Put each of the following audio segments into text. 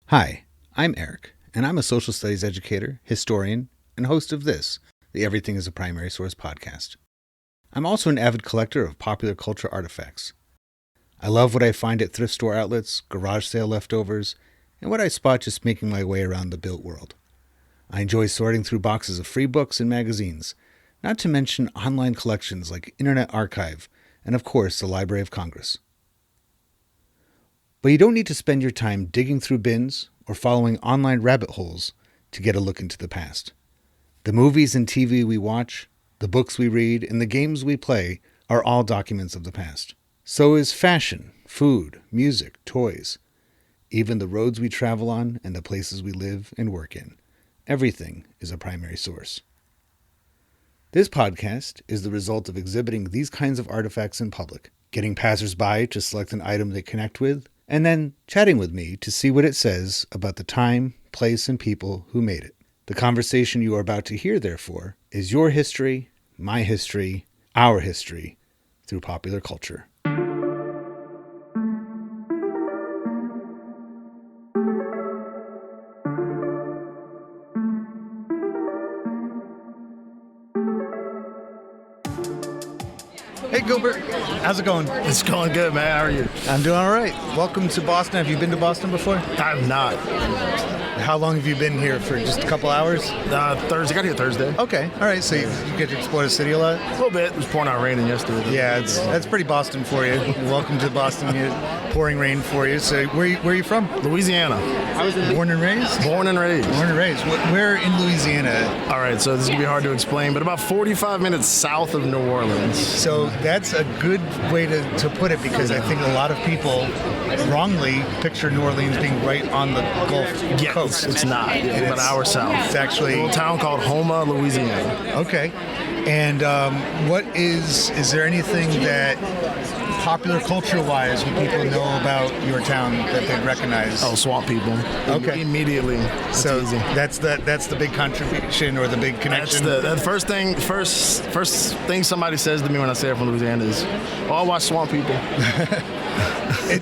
Hi, I'm Eric, and I'm a social studies educator, historian, and host of this, the Everything is a Primary Source podcast. I'm also an avid collector of popular culture artifacts. I love what I find at thrift store outlets, garage sale leftovers, and what I spot just making my way around the built world. I enjoy sorting through boxes of free books and magazines, not to mention online collections like Internet Archive, and of course the Library of Congress. But you don't need to spend your time digging through bins or following online rabbit holes to get a look into the past. The movies and TV we watch, the books we read, and the games we play are all documents of the past. So is fashion, food, music, toys, even the roads we travel on and the places we live and work in. Everything is a primary source. This podcast is the result of exhibiting these kinds of artifacts in public, getting passersby to select an item they connect with, and then chatting with me to see what it says about the time, place, and people who made it. The conversation you are about to hear, therefore, is your history, my history, our history, through popular culture. Hey Gilbert, how's it going? It's going good, man. How are you? I'm doing all right. Welcome to Boston. Have you been to Boston before? I'm not. How long have you been here? For just a couple hours? Thursday. Got here Thursday. Okay. All right. So you get to explore the city a lot? A little bit. It was pouring out raining yesterday. Yeah, that's pretty Boston for you. Welcome to Boston. Pouring rain for you. So where are you from? Louisiana. Born and raised? Born and raised. Born and raised. Where in Louisiana? All right. So this is going to be hard to explain, but about 45 minutes south of New Orleans. So that's a good way to put it, because I think a lot of people wrongly picture New Orleans being right on the Gulf Coast. It's not. It's about an hour south. It's actually a little town called Houma, Louisiana. Okay. And what is there anything that popular culture-wise would people know about your town that they'd recognize? Oh, swamp people. Okay. Immediately. That's easy. That's the big contribution or the big connection. The first thing somebody says to me when I say I'm from Louisiana is, "Oh, I watch swamp people."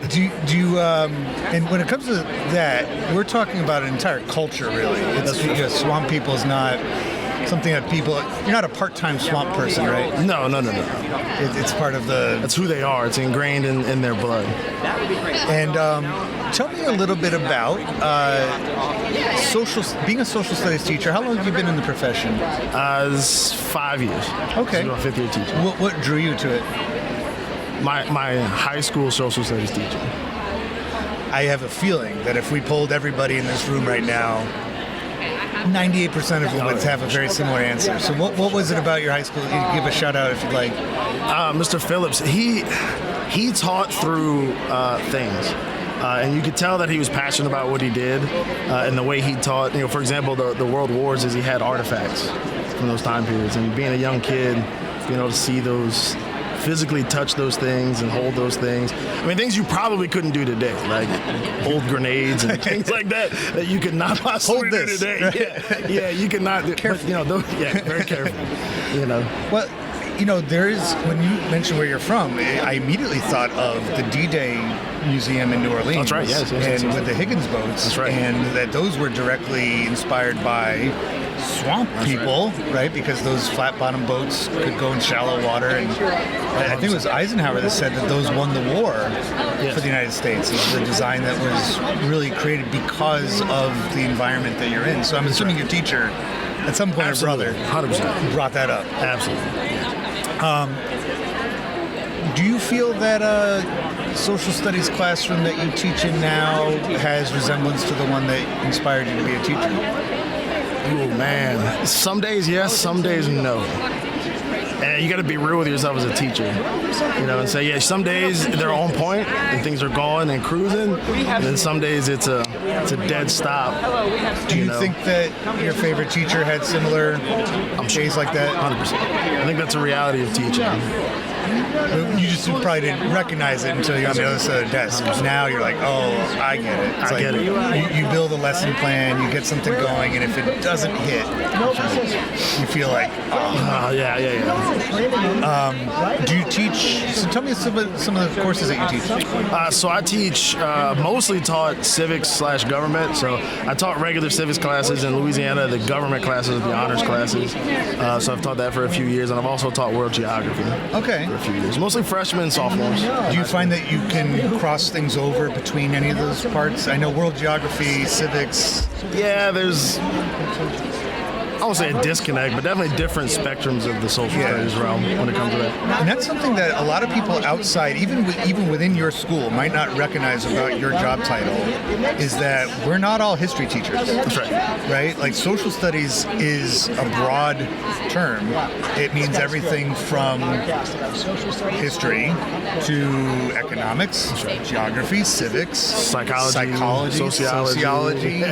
Do you and when it comes to that, we're talking about an entire culture, really. It's swamp people is not something that you're not a part-time swamp person, right? No. It's part of that's who they are. It's ingrained in their blood. And tell me a little bit about being a social studies teacher. How long have you been in the profession? It's 5 years. Okay. So I'm a fifth-year teacher. What drew you to it? My high school social studies teacher. I have a feeling that if we polled everybody in this room right now, 98% of them would have a very similar answer. So what was it about your high school? You can give a shout out if you'd like. Mr. Phillips, he taught through things. And you could tell that he was passionate about what he did and the way he taught. For example, the World Wars, is he had artifacts from those time periods. And being a young kid, being able to see those, physically touch those things and hold those things. I mean, things you probably couldn't do today, like hold grenades and things like that you could not possibly do today. Yeah, you could not. Careful. Very careful. Well, there is, when you mentioned where you're from, I immediately thought of the D-Day Museum in New Orleans. That's right, yes. And with the Higgins boats. That's right. And that those were directly inspired by swamp people, right? Because those flat-bottom boats could go in shallow water. And I think it was Eisenhower that said that those won the war for the United States. It's the design that was really created because of the environment that you're in. So I'm assuming your teacher, at some point, Absolutely. or brother, 100% brought that up. Absolutely. Do you feel that a social studies classroom that you teach in now has resemblance to the one that inspired you to be a teacher? Oh, man. Some days yes, some days no. And you got to be real with yourself as a teacher, and say, yeah, some days they're on point and things are going and cruising, and then some days it's a dead stop. Do you think that your favorite teacher had similar days like that? 100%. I think that's a reality of teaching. You just probably didn't recognize it until you're on the other side of the desk. Now you're like, oh, I get it. It's I get it. You build a lesson plan, you get something going, and if it doesn't hit, you feel like, oh. Yeah. Do you teach? So tell me some of the courses that you teach. So I teach, mostly taught civics/government. So I taught regular civics classes in Louisiana, the government classes, the honors classes. So I've taught that for a few years, and I've also taught world geography Okay. for a few years. Mostly freshmen and sophomores. Do you find that you can cross things over between any of those parts? I know world geography, civics. Yeah, there's, I won't say a disconnect, but definitely different spectrums of the social studies realm when it comes to that. And that's something that a lot of people outside, even within your school, might not recognize about your job title, is that we're not all history teachers. That's right. Right? Like social studies is a broad term. It means everything from history to economics, geography, civics, Psychology, sociology,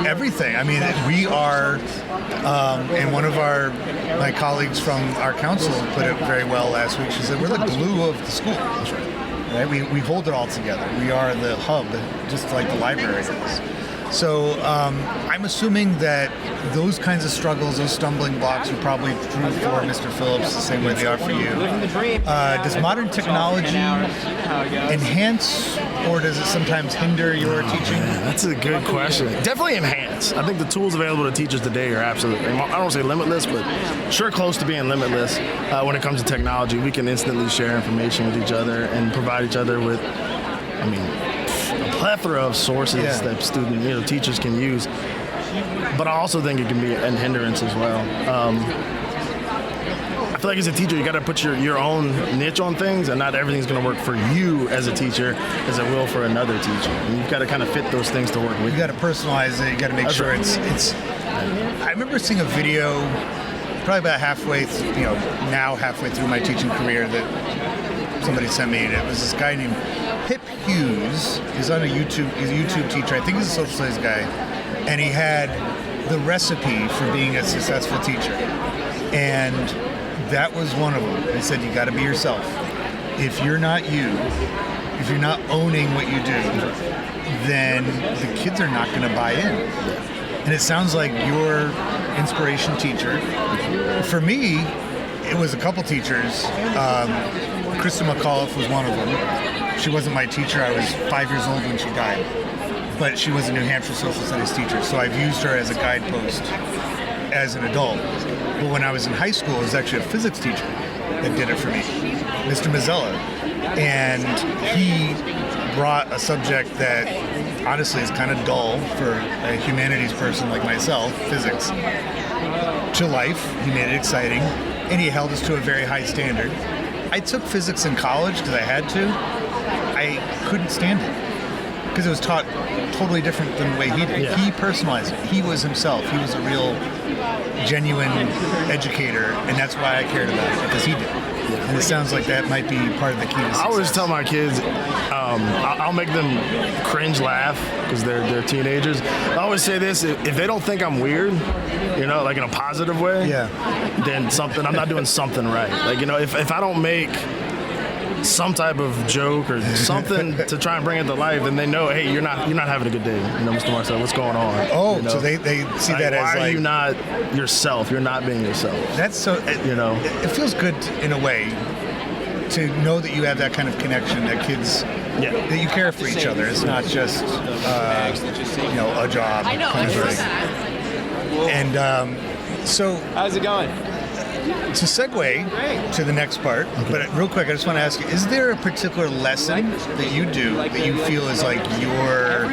everything. I mean, we are. And one of my colleagues from our council put it very well last week. She said, we're the glue of the school. Right? We hold it all together. We are the hub, just like the library is. So I'm assuming that those kinds of struggles, those stumbling blocks are probably true for Mr. Phillips the same way they are for you. Does modern technology enhance or does it sometimes hinder your teaching? That's a good question. Definitely enhance. I think the tools available to teachers today are absolutely, I don't want to say limitless, but sure close to being limitless. When it comes to technology, we can instantly share information with each other and provide each other with, a plethora of sources that teachers can use. But I also think it can be a hindrance as well. I feel like as a teacher, you got to put your own niche on things, and not everything's going to work for you as a teacher as it will for another teacher. And you've got to kind of fit those things to work with. You got to personalize it. You got to make sure it's. I remember seeing a video, probably about halfway through my teaching career, that somebody sent me, and it was this guy named Pip Hughes. He's on he's a YouTube teacher. I think he's a social studies guy, and he had the recipe for being a successful teacher, and that was one of them. He said, you got to be yourself. If you're not you, if you're not owning what you do, then the kids are not going to buy in. And it sounds like your inspiration teacher. For me, it was a couple teachers. Krista McAuliffe was one of them. She wasn't my teacher. I was 5 years old when she died. But she was a New Hampshire social studies teacher, so I've used her as a guidepost as an adult. But when I was in high school, it was actually a physics teacher that did it for me, Mr. Mazzella. And he brought a subject that honestly is kind of dull for a humanities person like myself, physics, to life. He made it exciting, and he held us to a very high standard. I took physics in college because I had to. I couldn't stand it because it was taught totally different than the way he did. Yeah. He personalized it. He was himself. He was a real, genuine educator, and that's why I cared about it, because he did. And it sounds like that might be part of the key to success. I always tell my kids, I'll make them cringe laugh because they're teenagers. I always say this: if they don't think I'm weird, like in a positive way, then I'm not doing something right. Like, if I don't make some type of joke or something to try and bring it to life, then they know, hey, you're not having a good day, Mr. Marcel, what's going on? So they see that as why are you not yourself? You're not being yourself. That's so, it feels good in a way to know that you have that kind of connection, that kids, that you care for each other. It's not just, a job kind of thing. And so, how's it going? To segue to the next part, but real quick, I just want to ask you, is there a particular lesson that you do that you feel is like your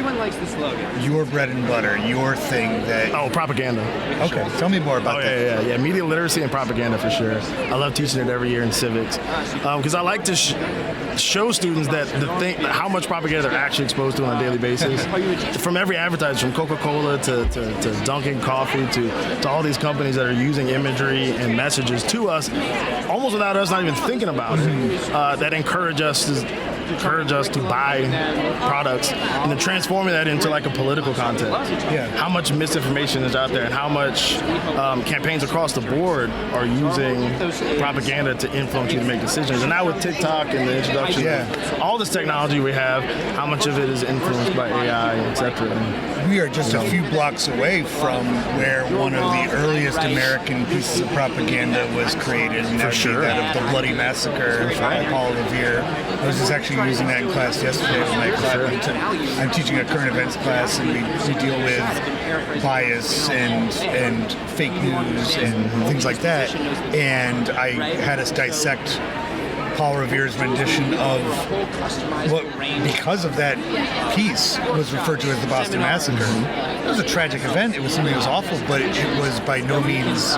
bread and butter, your thing that... Oh, propaganda. Okay, tell me more about that. Yeah. Media literacy and propaganda for sure. I love teaching it every year in civics because I like to show students that how much propaganda they're actually exposed to on a daily basis. From every advertiser, from Coca-Cola to Dunkin' Coffee to all these companies that are using imagery and messages to us, almost without us not even thinking about it, that encourage us to encourage us to buy products and then transforming that into like a political content. Yeah. How much misinformation is out there and how much campaigns across the board are using propaganda to influence you to make decisions. And now with TikTok and the introduction of all this technology we have, how much of it is influenced by AI, etc. We are just a few blocks away from where one of the earliest American pieces of propaganda was created, and that would be that of the Bloody Massacre by Paul Revere. I was just actually using that in class yesterday with my class. I'm teaching a current events class, and we deal with bias and fake news and things like that. And I had us dissect Paul Revere's rendition of what, because of that piece, was referred to as the Boston Massacre. It was a tragic event. It was something that was awful, but it was by no means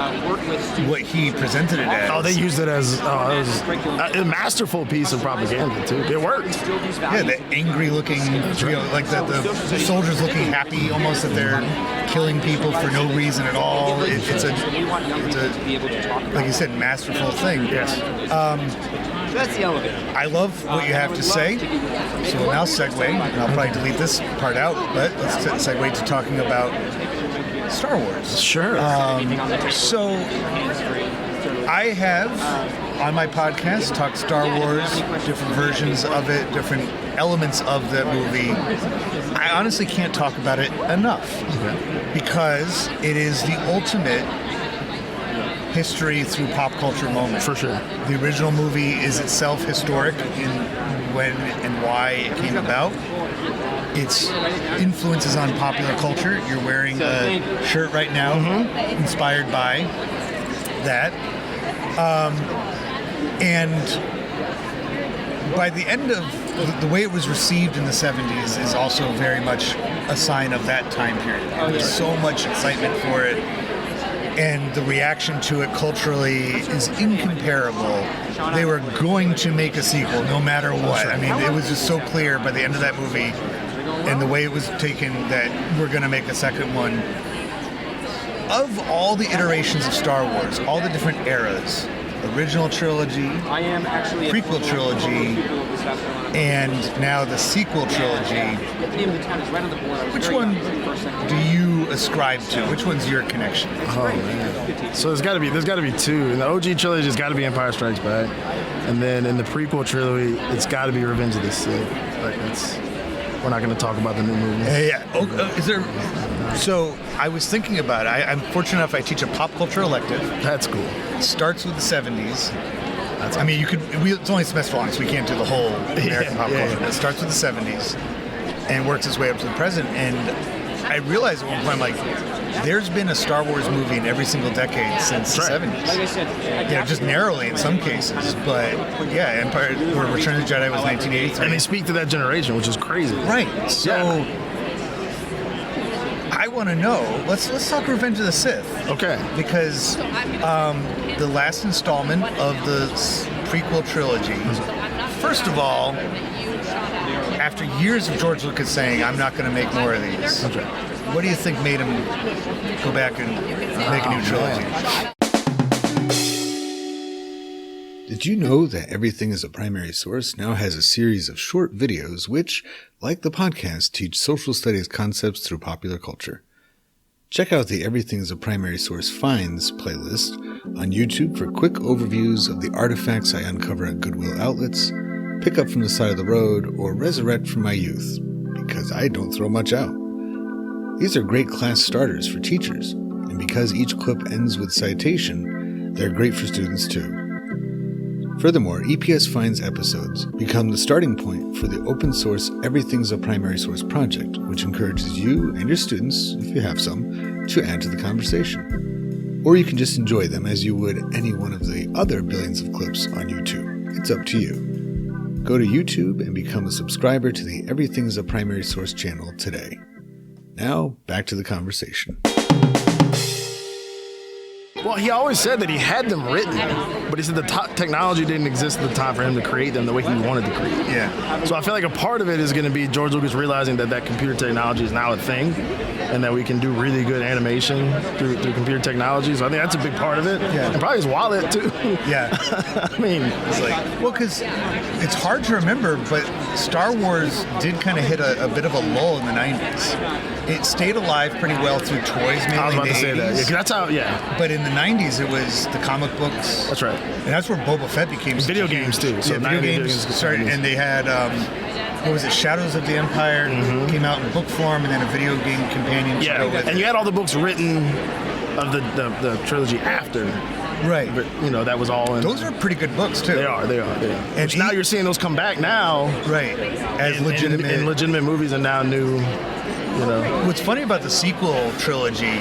what he presented it as. Oh, they used it as a masterful piece of propaganda, too. It worked. Yeah, the angry-looking, like the soldiers looking happy almost that they're killing people for no reason at all. It's a, like you said, masterful thing. Yes. That's the elevator. I love what you have to say, so we'll now segue, and I'll probably delete this part out, but let's segue to talking about Star Wars. Sure. So I have, on my podcast, talked Star Wars, different versions of it, different elements of the movie. I honestly can't talk about it enough, because it is the ultimate history through pop culture moment. For sure. The original movie is itself historic in when and why it came about. Its influences on popular culture. You're wearing a shirt right now inspired by that. And by the end of the way it was received in the 70s is also very much a sign of that time period. There was so much excitement for it. And the reaction to it culturally is incomparable. They were going to make a sequel no matter what. I mean, it was just so clear by the end of that movie and the way it was taken that we're going to make a second one. Of all the iterations of Star Wars, all the different eras, original trilogy, prequel trilogy, and now the sequel trilogy, which one do you ascribe to? Which one's your connection? Oh man! So there's got to be two. In the OG trilogy, it's got to be Empire Strikes Back, and then in the prequel trilogy, it's got to be Revenge of the Sith. Like we're not going to talk about the new movie. Is there? So I was thinking about it. I'm fortunate enough I teach a pop culture elective. That's cool. It starts with the 70s. I mean, it's only a semester long, so we can't do the whole American pop culture. But it starts with the 70s and works its way up to the present. And I realized at one point, I'm like, there's been a Star Wars movie in every single decade since the 70s. Like I said, Just narrowly in some cases. But yeah, Empire or Return of the Jedi was 1983. And they speak to that generation, which is crazy. Right. So I want to know. Let's talk Revenge of the Sith. Okay. Because the last installment of the prequel trilogy. First of all, after years of George Lucas saying, "I'm not going to make more of these," what do you think made him go back and make a new trilogy? Did you know that Everything is a Primary Source now has a series of short videos which, like the podcast, teach social studies concepts through popular culture? Check out the Everything is a Primary Source Finds playlist on YouTube for quick overviews of the artifacts I uncover at Goodwill outlets, pick up from the side of the road, or resurrect from my youth, because I don't throw much out. These are great class starters for teachers, and because each clip ends with citation, they're great for students too. Furthermore, EPS Finds episodes become the starting point for the open source Everything's a Primary Source project, which encourages you and your students, if you have some, to add to the conversation. Or you can just enjoy them as you would any one of the other billions of clips on YouTube. It's up to you. Go to YouTube and become a subscriber to the Everything's a Primary Source channel today. Now, back to the conversation. Well, he always said that he had them written, but he said the technology didn't exist at the time for him to create them the way he wanted to create them. Yeah. So I feel like a part of it is going to be George Lucas realizing that computer technology is now a thing, and that we can do really good animation through computer technology. So I think that's a big part of it. Yeah. And probably his wallet too. Yeah. I mean, it's like, well, because it's hard to remember, but Star Wars did kind of hit a bit of a lull in the 90s. It stayed alive pretty well through toys, mainly I was about in to the say 80s. that. Yeah, 'cause that's how. Yeah. But in the 90s, it was the comic books. That's right. And that's where Boba Fett became Video such a games, huge- too. So yeah, video 90s games started, 90s. and they had what was it? Shadows of the Empire came out in book form, and then a video game companion. to go with and it. you had all the books written of the trilogy after. Right. But that was all in. Those are pretty good books too. They are. And Which now you're seeing those come back now. Right. As legitimate. in legitimate movies and now new. What's funny about the sequel trilogy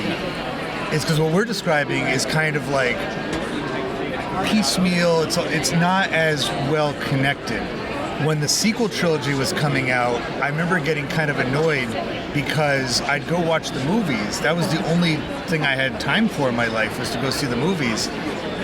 is because what we're describing is kind of like piecemeal. It's not as well connected. When the sequel trilogy was coming out, I remember getting kind of annoyed because I'd go watch the movies. That was the only thing I had time for in my life, was to go see the movies.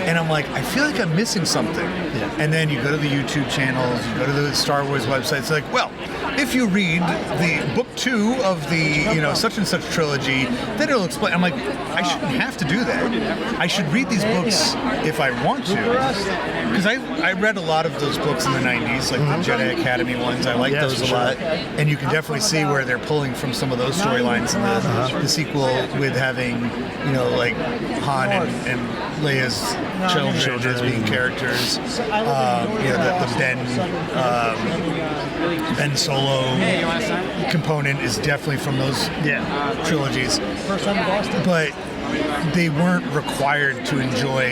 And I'm like, I feel like I'm missing something. Yeah. And then you go to the YouTube channels, you go to the Star Wars website. It's like, well, if you read the book 2 of the such and such trilogy, then it'll explain. I'm like, I shouldn't have to do that. I should read these books if I want to, because I read a lot of those books in the 90s, like the Jedi Academy ones. I like those a lot, and you can definitely see where they're pulling from some of those storylines in the sequel, with having like Han and Leia's children as being characters. The Ben Solo component is definitely from those trilogies. But they weren't required to enjoy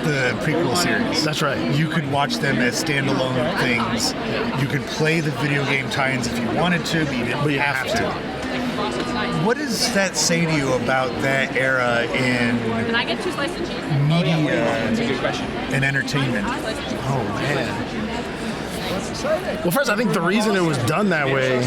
the prequel series. That's right. You could watch them as standalone things. You could play the video game tie-ins if you wanted to, but you didn't have to. What does that say to you about that era in Can I get 2 slices of cheese? media That's a good question. and entertainment? Oh man. Well, first, I think the reason it was done that way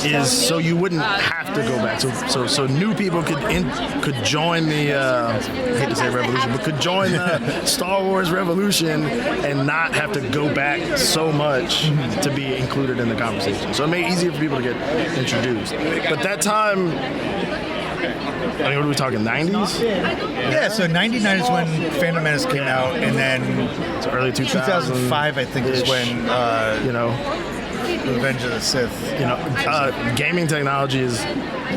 is so you wouldn't have to go back. So new people could join the I hate to say revolution, but could join the Star Wars revolution and not have to go back so much to be included in the conversation. So it made it easier for people to get introduced. But that time, I mean, what are we talking, 90s? Yeah, so 99 is when Phantom Menace came out, and then So early 2005, I think, is when Revenge of the Sith. Gaming technology is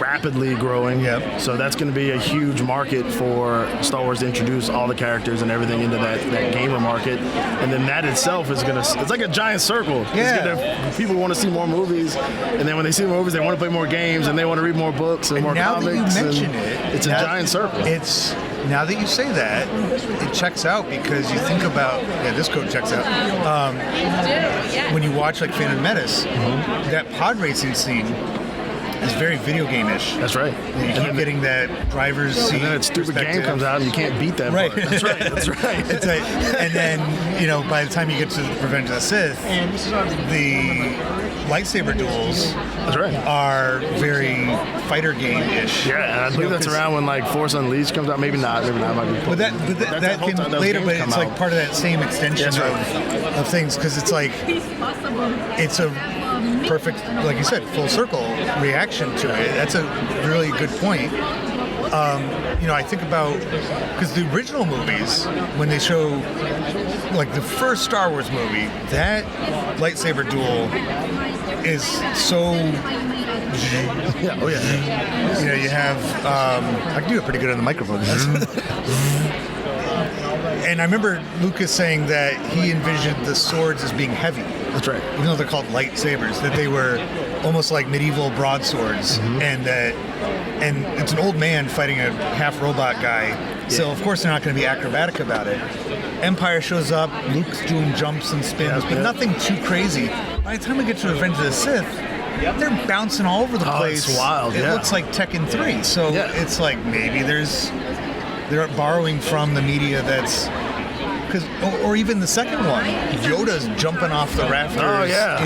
rapidly growing. Yep. So that's going to be a huge market for Star Wars to introduce all the characters and everything into that gamer market. And then that itself is going to, it's like a giant circle. Yeah. People want to see more movies. And then when they see more movies, they want to play more games and they want to read more books and more Now comics. that you mention it's a giant circle. Now that you say that, it checks out, because you think about, this code checks out. When you watch like Phantom Menace, that pod racing scene is very video game-ish. That's right. You keep getting that driver's seat. And then that stupid game perspective. comes out and you can't beat that Right. part. That's right. That's right. It's like, and then, by the time you get to Revenge of the Sith, the lightsaber duels That's right. are very fighter game-ish. Yeah, and I believe that's around when like Force Unleashed comes out. Maybe not. Might be. But that whole came time those later, games but come it's like out. part of that same extension That's right. of things, because it's like, it's a perfect, like you said, full circle reaction to it. That's a really good point. I think about, because the original movies, when they show, like the first Star Wars movie, that lightsaber duel is so. Yeah. Oh yeah. You have, I can do it pretty good on the microphone. And I remember Lucas saying that he envisioned the swords as being heavy. That's right. Even though they're called lightsabers, that they were almost like medieval broadswords, and it's an old man fighting a half robot guy. So of course they're not going to be acrobatic about it. Empire shows up, Luke's doing jumps and spins, but nothing too crazy. By the time we get to Revenge of the Sith, they're bouncing all over the place. It's wild. It looks like Tekken 3. So it's like maybe they're borrowing from the media that's. Or even the second one, Yoda's jumping off the rafters. Oh yeah.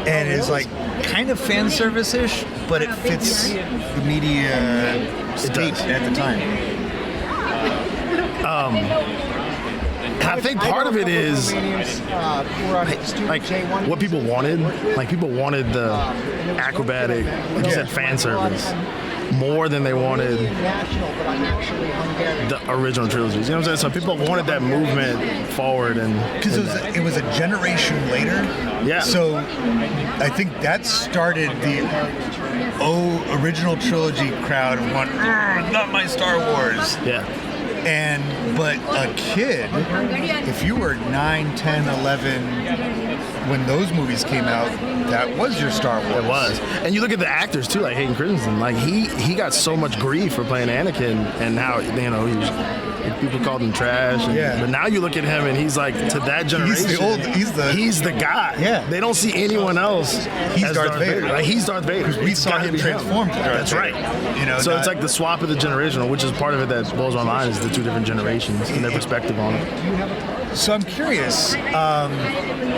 And is like kind of fan service-ish, but it fits the media state at the time. And I think part of it is like what people wanted. Like people wanted the acrobatic, like you said, fan service more than they wanted the original trilogies. You know what I'm saying? So people wanted that movement forward, and because it was a generation later. Yeah. So I think that started the original trilogy crowd of going, not my Star Wars. Yeah. But a kid, if you were 9, 10, 11, when those movies came out, that was your Star Wars. It was. And you look at the actors too, like Hayden Christensen, like he got so much grief for playing Anakin, and how, you know, he was, people called him trash. But now you look at him and he's like, to that generation, he's the guy. Yeah. They don't see anyone else He's as Darth Vader. Like, he's Darth Vader. Because we saw him transform to Darth That's Vader. right. You know, so it's like the swap of the generational, which is part of it that blows my mind, is the two different generations and their perspective on it. So I'm curious.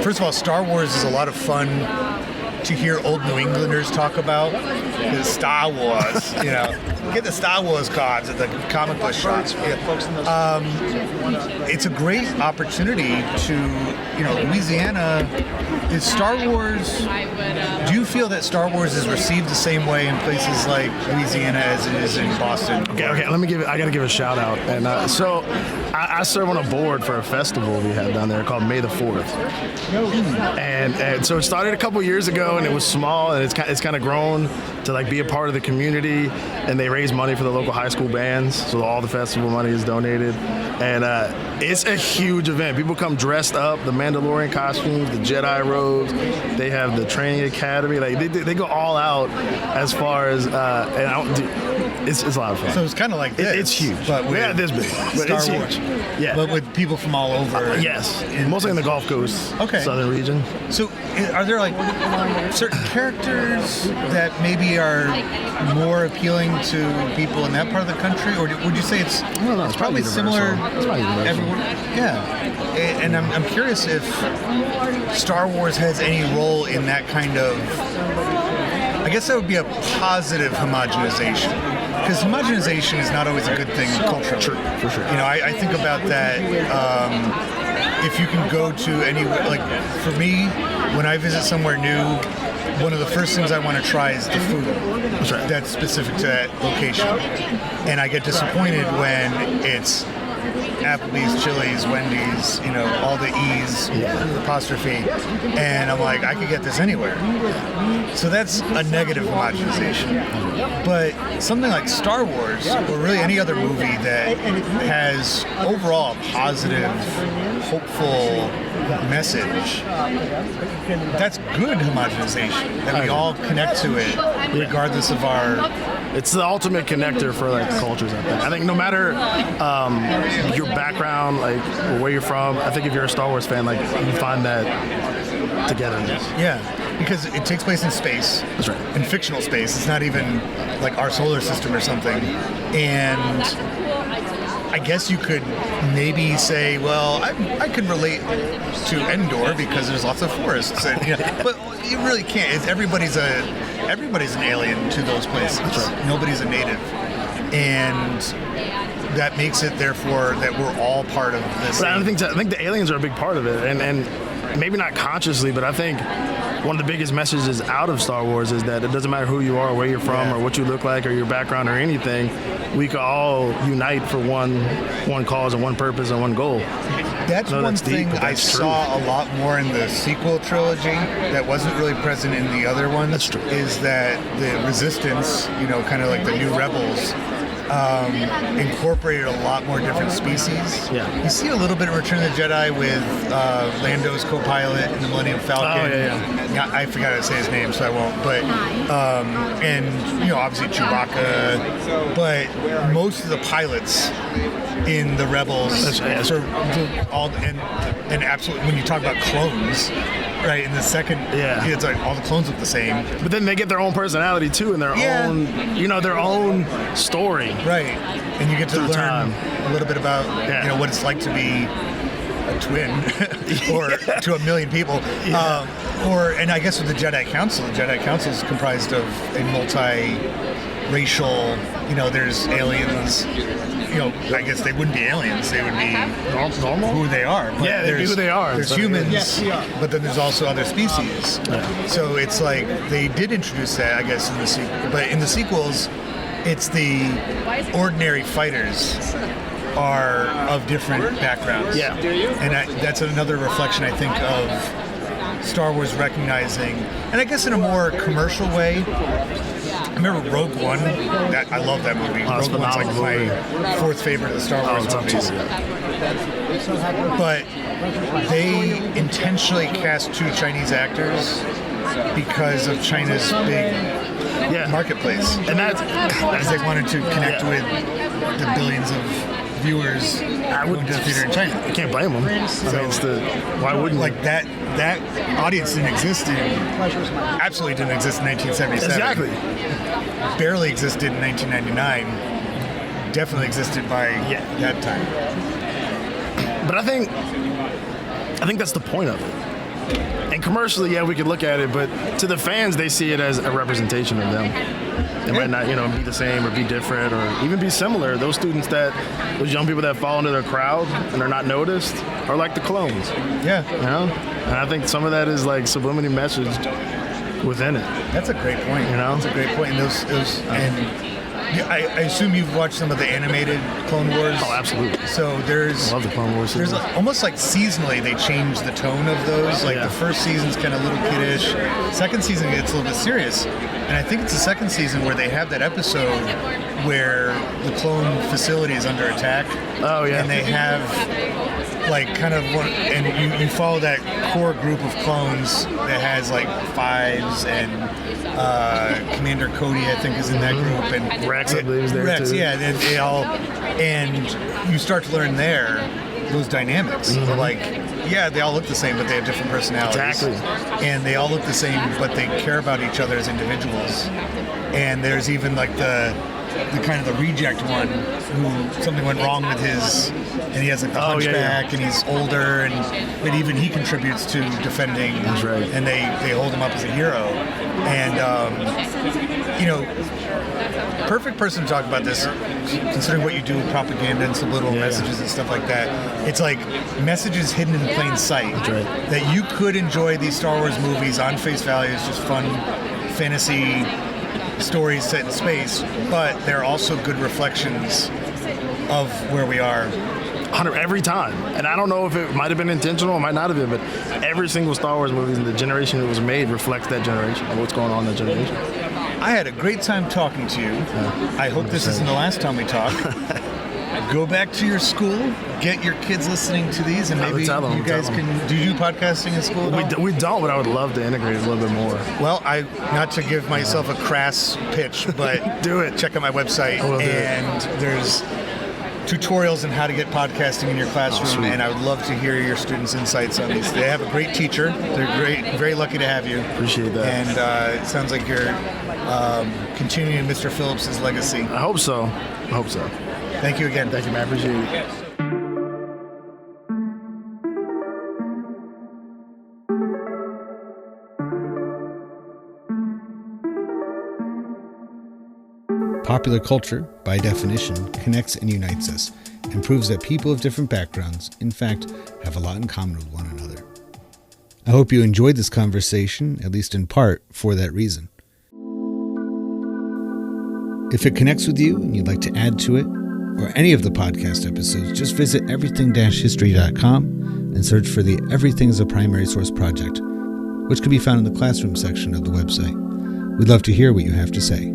First of all, Star Wars is a lot of fun to hear old New Englanders talk about. The Star Wars, you know, get the Star Wars cards at the comic book shops. It's a great opportunity to, you know, Louisiana. Is Star Wars? Do you feel that Star Wars is received the same way in places like Louisiana as it is in Boston? Okay. I gotta give a shout out. And so I serve on a board for a festival we had down there called May the 4th. And so it started a couple years ago, and it was small, and it's kind of grown to like be a part of the community. And they raise money for the local high school bands, so all the festival money is donated. And it's a huge event. People come dressed up, the Mandalorian costumes, the Jedi robes. They have the training academy. Like they go all out as far as it's a lot of fun. So it's kind of like this. It's huge. But with this big. But Star it's Wars. huge. Yeah. But with people from all over. Yes. Mostly in the Gulf Coast, southern region. So are there like certain characters that maybe are more appealing to people in that part of the country, or would you say it's? I don't know. It's probably similar. It's probably universal. Everywhere. Yeah. And I'm curious if Star Wars has any role in that kind of. I guess that would be a positive homogenization, because homogenization is not always a good thing culturally. True, for sure. You know, I think about that. If you can go to any, like for me, when I visit somewhere new, one of the first things I want to try is the food that's specific to that location, and I get disappointed when it's Applebee's, Chili's, Wendy's, you know, all the E's, apostrophe, and I'm like, I could get this anywhere. So that's a negative homogenization. But something like Star Wars, or really any other movie that has overall a positive, hopeful message, that's good homogenization, that we all connect to it, regardless of our... It's the ultimate connector for like cultures, I think. I think no matter your background, like or where you're from, I think if you're a Star Wars fan, like you find that togetherness. Yeah, because it takes place in space. That's right. In fictional space. It's not even like our solar system or something. And I guess you could maybe say, well, I could relate to Endor because there's lots of forests, and, you know, but you really can't. Everybody's an alien to those places. Right. Nobody's a native, and that makes it therefore that we're all part of this. But I think the aliens are a big part of it, and maybe not consciously, but I think one of the biggest messages out of Star Wars is that it doesn't matter who you are, or where you're from, or what you look like, or your background, or anything. We could all unite for one cause and one purpose and one goal. That's one thing I saw a lot more in the sequel trilogy that wasn't really present in the other ones. That's true. Is that the Resistance, you know, kind of like the new Rebels, incorporated a lot more different species. Yeah. You see a little bit of Return of the Jedi with Lando's co-pilot in the Millennium Falcon. Oh, yeah. I forgot how to say his name, so I won't. But and you know, obviously Chewbacca. But most of the pilots in the Rebels, and absolutely when you talk about clones. Right, in the second, it's like all the clones look the same. But then they get their own personality too, and their own, you know, their own story. Right, and you get to learn time. a little bit about, you know, what it's like to be a twin or to a million people. And I guess with the Jedi Council is comprised of a multi-racial, there's aliens. I guess they wouldn't be aliens. They would be normal who they are. But yeah, they'd be who they are. There's humans, but then there's also other species. Yeah. So it's like they did introduce that, I guess, in the sequel. But in the sequels, it's the ordinary fighters are of different backgrounds. Yeah. And that's another reflection, I think, of Star Wars recognizing, and I guess in a more commercial way. I remember Rogue One. I love that movie. Rogue One's like my fourth favorite of the Star Wars movies. But they intentionally cast 2 Chinese actors because of China's big marketplace. And that's as they wanted to connect with the billions of viewers going to the theater in China. I can't blame them. Why wouldn't like that audience didn't exist absolutely didn't exist in 1977. Exactly. Barely existed in 1999. Definitely existed by that time. But I think that's the point of it. And commercially, we could look at it, but to the fans, they see it as a representation of them. It might not, be the same or be different or even be similar. Those young people that fall into their crowd and are not noticed are like the clones. Yeah. And I think some of that is like subliminal message within it. That's a great point. That's a great point. And I assume you've watched some of the animated Clone Wars. Oh, absolutely. So I love the Clone Wars. There's almost like seasonally they change the tone of those. Like the first season's kind of a little kiddish. Second season gets a little bit serious. And I think it's the second season where they have that episode where the clone facility is under attack. Oh, yeah. And they have like kind of one, and you follow that core group of clones that has like Fives and Commander Cody, I think, is in that group, and Rex, I believe, is there too. Yeah, they all, and you start to learn those dynamics. They're like, they all look the same, but they have different personalities. Exactly. And they all look the same, but they care about each other as individuals. And there's even like the kind of the reject one who something went wrong with his, and he has like the hunchback, and he's older, but even he contributes to defending. That's right. And they hold him up as a hero. And perfect person to talk about this, considering what you do with propaganda and subliminal messages and stuff like that. It's like messages hidden in plain sight. That's right. That you could enjoy these Star Wars movies on face value as just fun fantasy stories set in space, but they're also good reflections of where we are. Every time. And I don't know if it might have been intentional, it might not have been, but every single Star Wars movie in the generation it was made reflects that generation and what's going on in that generation. I had a great time talking to you. I hope this isn't the last time we talk. Go back to your school, get your kids listening to these, and maybe you guys can. Do you do podcasting in school? We don't, but I would love to integrate it a little bit more. Well, not to give myself a crass pitch, but do it. Check out my website, and there's tutorials on how to get podcasting in your classroom, and I would love to hear your students' insights on these. They have a great teacher. They're great, very lucky to have you. Appreciate that. And it sounds like you're continuing Mr. Phillips' legacy. I hope so. Thank you again. Thank you, man. I appreciate it. Popular culture, by definition, connects and unites us, and proves that people of different backgrounds, in fact, have a lot in common with one another. I hope you enjoyed this conversation, at least in part, for that reason. If it connects with you and you'd like to add to it, or any of the podcast episodes, just visit everything-history.com and search for the Everything as a Primary Source project, which can be found in the classroom section of the website. We'd love to hear what you have to say.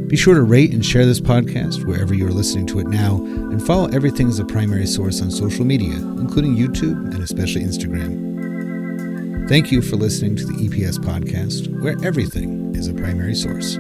Be sure to rate and share this podcast wherever you are listening to it now, and follow Everything as a Primary Source on social media, including YouTube and especially Instagram. Thank you for listening to the EPS podcast, where everything is a primary source.